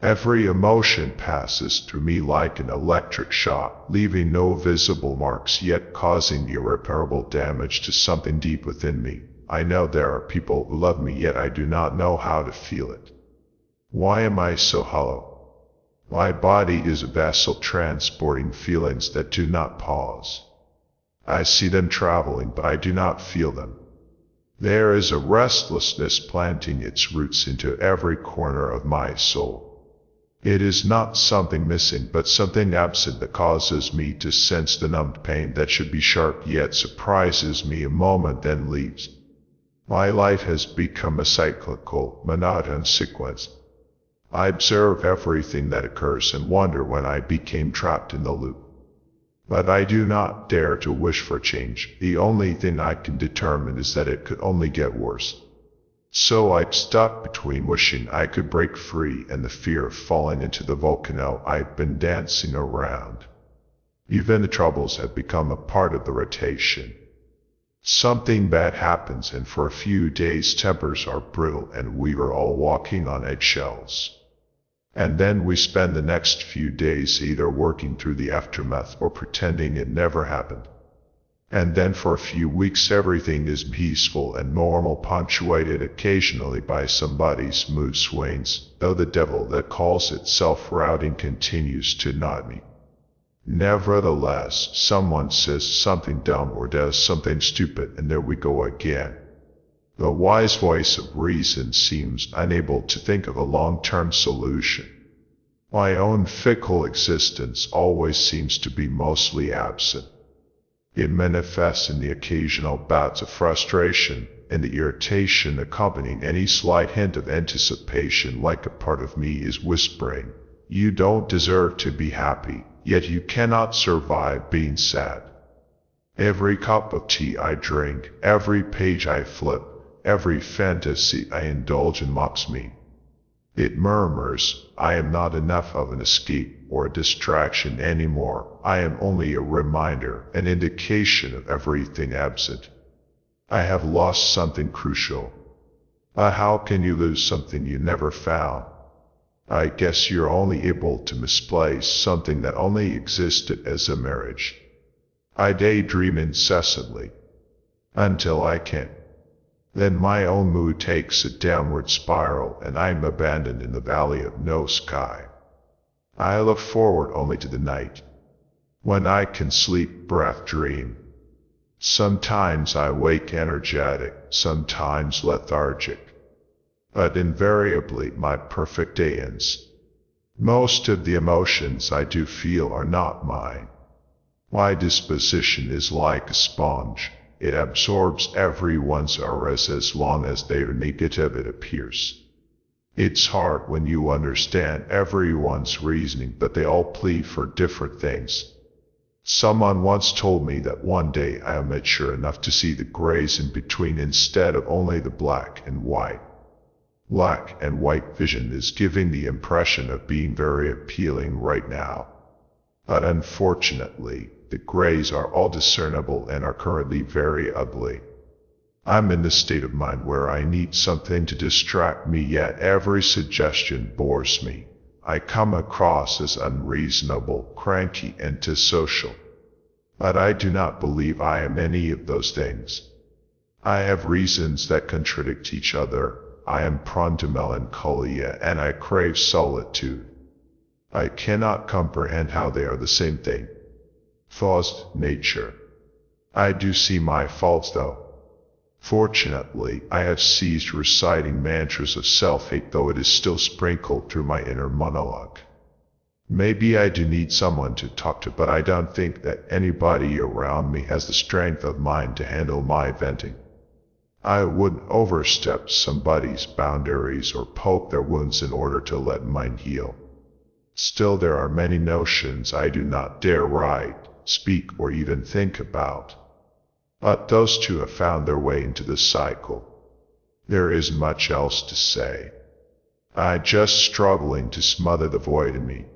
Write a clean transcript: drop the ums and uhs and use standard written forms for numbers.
Every emotion passes through me like an electric shock, leaving no visible marks yet causing irreparable damage to something deep within me. I know there are people who love me, yet I do not know how to feel it. Why am I so hollow? My body is a vessel transporting feelings that do not pause. I see them traveling, but I do not feel them. There is a restlessness planting its roots into every corner of my soul. It is not something missing, but something absent that causes me to sense the numbed pain that should be sharp yet surprises me a moment then leaves. My life has become a cyclical, monotone sequence. I observe everything that occurs and wonder when I became trapped in the loop. But I do not dare to wish for change. The only thing I can determine is that it could only get worse. So I'm stuck between wishing I could break free and the fear of falling into the volcano I've been dancing around. Even the troubles have become a part of the rotation. Something bad happens, and for a few days tempers are brittle and we are all walking on eggshells. And then we spend the next few days either working through the aftermath or pretending it never happened. And then for a few weeks everything is peaceful and normal, punctuated occasionally by somebody's mood swings, though the devil that calls itself routing continues to nod me. Nevertheless, someone says something dumb or does something stupid, and there we go again. The wise voice of reason seems unable to think of a long-term solution. My own fickle existence always seems to be mostly absent. It manifests in the occasional bouts of frustration and the irritation accompanying any slight hint of anticipation, like a part of me is whispering, "You don't deserve to be happy, yet you cannot survive being sad." Every cup of tea I drink, every page I flip, every fantasy I indulge in mocks me. It murmurs, "I am not enough of an escape or a distraction anymore. I am only a reminder, an indication of everything absent. I have lost something crucial." But how can you lose something you never found? I guess you're only able to misplace something that only existed as a mirage. I daydream incessantly, until I can't. Then my own mood takes a downward spiral and I'm abandoned in the valley of no sky. I look forward only to the night, when I can sleep, breath, dream. Sometimes I wake energetic, sometimes lethargic. But invariably my perfect day ends. Most of the emotions I do feel are not mine. My disposition is like a sponge. It absorbs everyone's auras as long as they are negative, it appears. It's hard when you understand everyone's reasoning, but they all plead for different things. Someone once told me that one day I am mature enough to see the grays in between instead of only the black and white. Black and white vision is giving the impression of being very appealing right now. But unfortunately, the grays are all discernible and are currently very ugly. I'm in the state of mind where I need something to distract me, yet every suggestion bores me. I come across as unreasonable, cranky, antisocial. But I do not believe I am any of those things. I have reasons that contradict each other. I am prone to melancholia and I crave solitude. I cannot comprehend how they are the same thing. Flaws, nature. I do see my faults though. Fortunately, I have ceased reciting mantras of self-hate, though it is still sprinkled through my inner monologue. Maybe I do need someone to talk to, but I don't think that anybody around me has the strength of mind to handle my venting. I wouldn't overstep somebody's boundaries or poke their wounds in order to let mine heal. Still, there are many notions I do not dare write, speak, or even think about. But those two have found their way into the cycle. There isn't much else to say. I'm just struggling to smother the void in me.